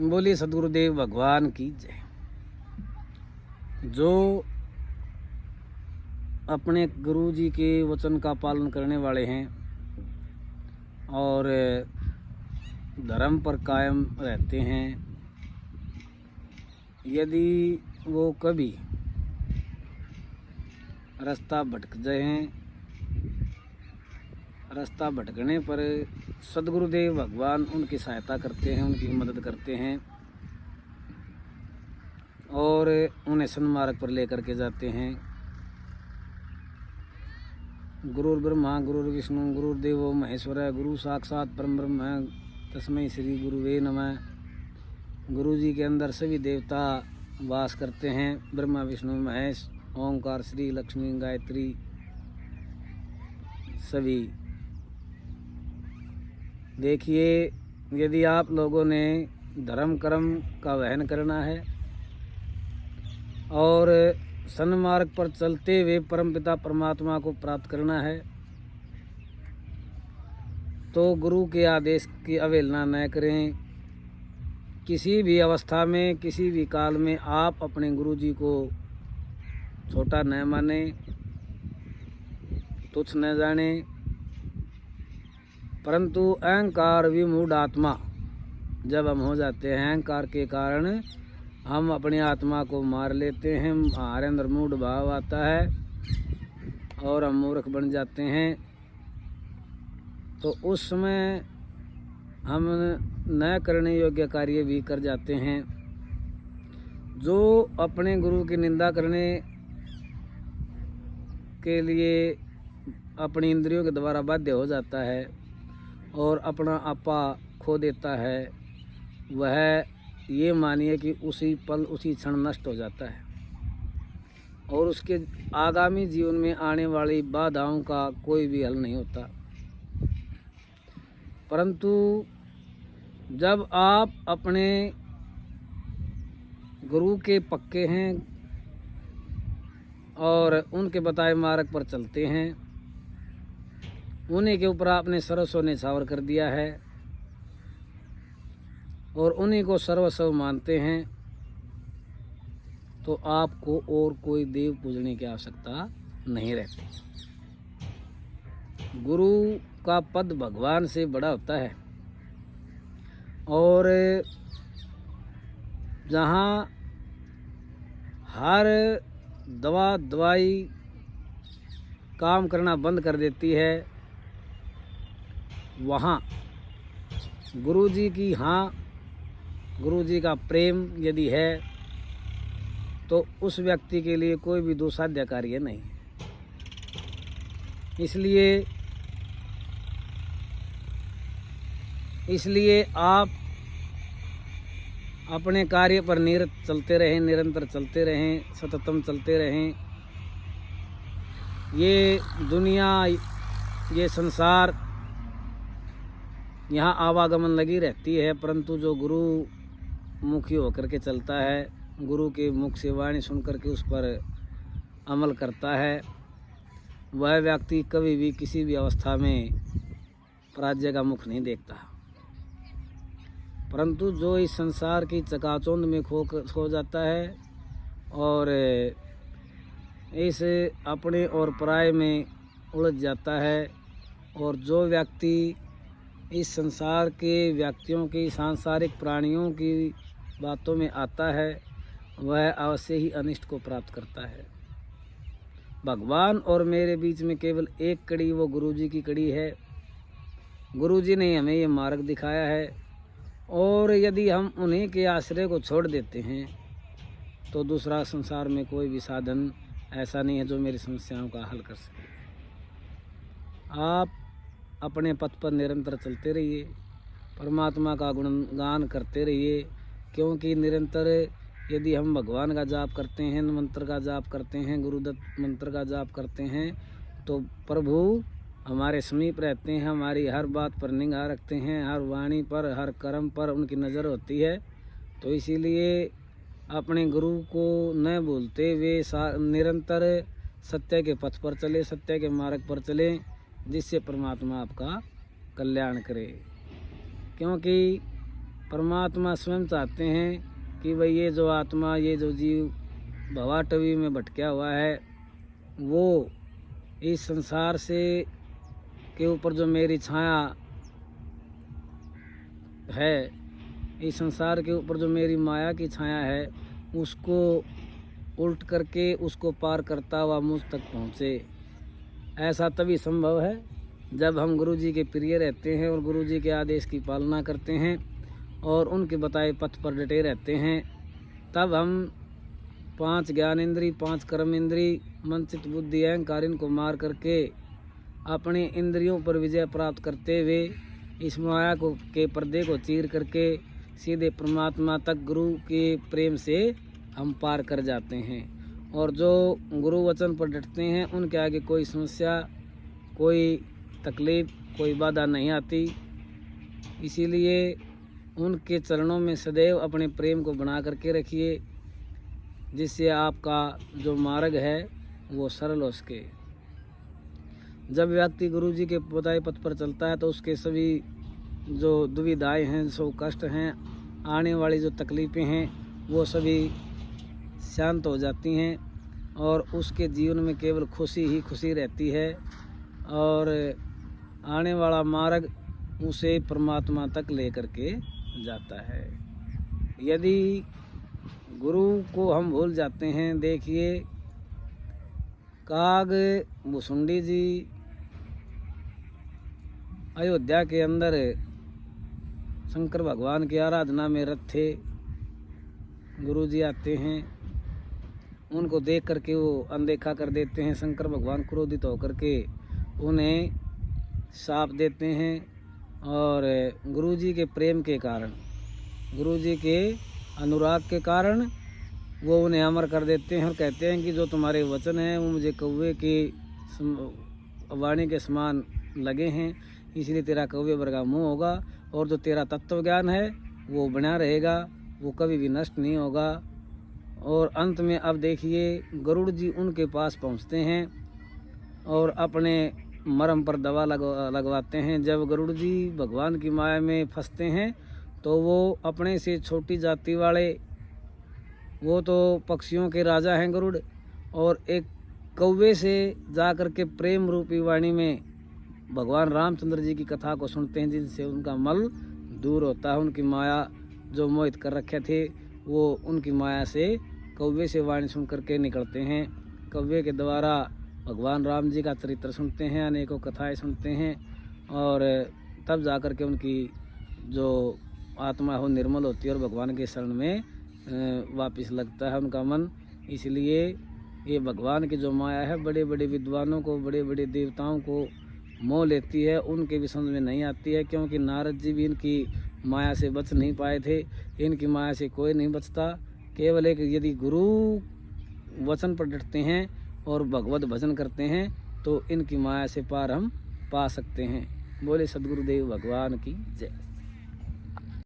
बोलिए सद्गुरुदेव भगवान की जय। जो अपने गुरु जी के वचन का पालन करने वाले हैं और धर्म पर कायम रहते हैं, यदि वो कभी रास्ता भटक जाए, रास्ता भटकने पर सद्गुरुदेव भगवान उनकी सहायता करते हैं, उनकी मदद करते हैं और उन्हें सन्मार्ग पर लेकर के जाते हैं। गुरुर् ब्रह्मा गुरुर् विष्णु गुरुर्देवो महेश्वर, गुरु साक्षात परम ब्रह्म है, तस्मै श्री गुरुवे नमः। गुरु जी के अंदर सभी देवता वास करते हैं, ब्रह्मा विष्णु महेश, ओंकार श्री लक्ष्मी गायत्री सभी। देखिए, यदि आप लोगों ने धर्म कर्म का वहन करना है और सन्मार्ग पर चलते हुए परमपिता परमात्मा को प्राप्त करना है, तो गुरु के आदेश की अवहेलना न करें। किसी भी अवस्था में, किसी भी काल में आप अपने गुरु जी को छोटा न माने, तुच्छ न जाने, परंतु अहंकार विमूढ़ आत्मा जब हम हो जाते हैं, अहंकार के कारण हम अपनी आत्मा को मार लेते हैं, हमारे अंदर मूढ़ भाव आता है और हम मूर्ख बन जाते हैं। तो उस समय हम न करने योग्य कार्य भी कर जाते हैं। जो अपने गुरु की निंदा करने के लिए अपनी इंद्रियों के द्वारा बाध्य हो जाता है और अपना आपा खो देता है, वह ये मानिए कि उसी पल उसी क्षण नष्ट हो जाता है और उसके आगामी जीवन में आने वाली बाधाओं का कोई भी हल नहीं होता। परंतु जब आप अपने गुरु के पक्के हैं और उनके बताए मार्ग पर चलते हैं, उन्हीं के ऊपर आपने सर्वस्व न्यौछावर कर दिया है और उन्हीं को सर्वस्व मानते हैं, तो आपको और कोई देव पूजने की आवश्यकता नहीं रहती। गुरु का पद भगवान से बड़ा होता है और जहाँ हर दवाई काम करना बंद कर देती है, वहाँ गुरु जी की गुरु जी का प्रेम यदि है, तो उस व्यक्ति के लिए कोई भी दुसाध्य कार्य नहीं है। इसलिए आप अपने कार्य पर निरत चलते रहें, निरंतर चलते रहें, सततम चलते रहें। ये दुनिया, ये संसार, यहाँ आवागमन लगी रहती है, परंतु जो गुरु मुखी होकर के चलता है, गुरु के मुख से वाणी सुनकर के उस पर अमल करता है, वह व्यक्ति कभी भी किसी भी अवस्था में पराजय का मुख नहीं देखता। परंतु जो इस संसार की चकाचौंध में खो जाता है और इस अपने और पराये में उलझ जाता है, और जो व्यक्ति इस संसार के व्यक्तियों की, सांसारिक प्राणियों की बातों में आता है, वह अवश्य ही अनिष्ट को प्राप्त करता है। भगवान और मेरे बीच में केवल एक कड़ी, वो गुरु जी की कड़ी है। गुरु जी ने हमें ये मार्ग दिखाया है और यदि हम उन्हीं के आश्रय को छोड़ देते हैं, तो दूसरा संसार में कोई भी साधन ऐसा नहीं है जो मेरी समस्याओं का हल कर सके। आप अपने पथ पर निरंतर चलते रहिए, परमात्मा का गुणगान करते रहिए, क्योंकि निरंतर यदि हम भगवान का जाप करते हैं, मंत्र का जाप करते हैं, गुरुदत्त मंत्र का जाप करते हैं, तो प्रभु हमारे समीप रहते हैं, हमारी हर बात पर निगाह रखते हैं, हर वाणी पर, हर कर्म पर उनकी नज़र होती है। तो इसीलिए अपने गुरु को न भूलते हुए निरंतर सत्य के पथ पर चले, सत्य के मार्ग पर चलें, जिससे परमात्मा आपका कल्याण करे। क्योंकि परमात्मा स्वयं चाहते हैं कि भाई ये जो आत्मा, ये जो जीव भवाटवी में भटका हुआ है, वो इस संसार से के ऊपर जो मेरी छाया है, इस संसार के ऊपर जो मेरी माया की छाया है, उसको उल्ट करके उसको पार करता हुआ मुझ तक पहुँचे। ऐसा तभी संभव है जब हम गुरु जी के प्रिय रहते हैं और गुरु जी के आदेश की पालना करते हैं और उनके बताए पथ पर डटे रहते हैं। तब हम 5 ज्ञान इंद्री, 5 कर्म इंद्री, मन चित्त बुद्धि अहंकार इनको मार करके अपने इंद्रियों पर विजय प्राप्त करते हुए इस माया को के पर्दे को चीर करके सीधे परमात्मा तक गुरु के प्रेम से हम पार कर जाते हैं। और जो गुरु वचन पर डटते हैं उनके आगे कोई समस्या, कोई तकलीफ, कोई बाधा नहीं आती। इसीलिए उनके चरणों में सदैव अपने प्रेम को बना करके रखिए, जिससे आपका जो मार्ग है वो सरल हो सके। जब व्यक्ति गुरु जी के बताए पथ पर चलता है तो उसके सभी जो दुविधाएं हैं, जो कष्ट हैं, आने वाली जो तकलीफ़ें हैं, वो सभी शांत हो जाती हैं और उसके जीवन में केवल खुशी ही खुशी रहती है और आने वाला मार्ग उसे परमात्मा तक लेकर के जाता है। यदि गुरु को हम भूल जाते हैं, देखिए काग भुसुंडी जी अयोध्या के अंदर शंकर भगवान की आराधना में रत थे। गुरु जी आते हैं, उनको देख करके वो अनदेखा कर देते हैं। शंकर भगवान क्रोधित होकर के उन्हें शाप देते हैं और गुरु जी के प्रेम के कारण, गुरु जी के अनुराग के कारण वो उन्हें अमर कर देते हैं और कहते हैं कि जो तुम्हारे वचन हैं वो मुझे कौवे की वाणी के समान लगे हैं, इसलिए तेरा कौवे वर्गा मुँह होगा और जो तेरा तत्व ज्ञान है वो बना रहेगा, वो कभी भी नष्ट नहीं होगा। और अंत में अब देखिए गरुड़ जी उनके पास पहुंचते हैं और अपने मरम पर दवा लगवाते हैं। जब गरुड़ जी भगवान की माया में फंसते हैं तो वो अपने से छोटी जाति वाले, वो तो पक्षियों के राजा हैं गरुड़, और एक कौवे से जा कर के प्रेम रूपी वाणी में भगवान रामचंद्र जी की कथा को सुनते हैं, जिनसे उनका मल दूर होता है। उनकी माया जो मोहित कर रखे थे वो उनकी माया से कौवे से वाणी सुन करके निकलते हैं। कौवे के द्वारा भगवान राम जी का चरित्र सुनते हैं, अनेकों कथाएं सुनते हैं और तब जा कर के उनकी जो आत्मा हो निर्मल होती है और भगवान के शरण में वापस लगता है उनका मन। इसलिए ये भगवान की जो माया है बड़े बड़े विद्वानों को, बड़े बड़े देवताओं को मोह लेती है, उनके भी समझ में नहीं आती है, क्योंकि नारद जी भी इनकी माया से बच नहीं पाए थे। इनकी माया से कोई नहीं बचता। केवल एक यदि गुरु वचन पर डटते हैं और भगवत भजन करते हैं तो इनकी माया से पार हम पा सकते हैं। बोले सद्गुरुदेव भगवान की जय।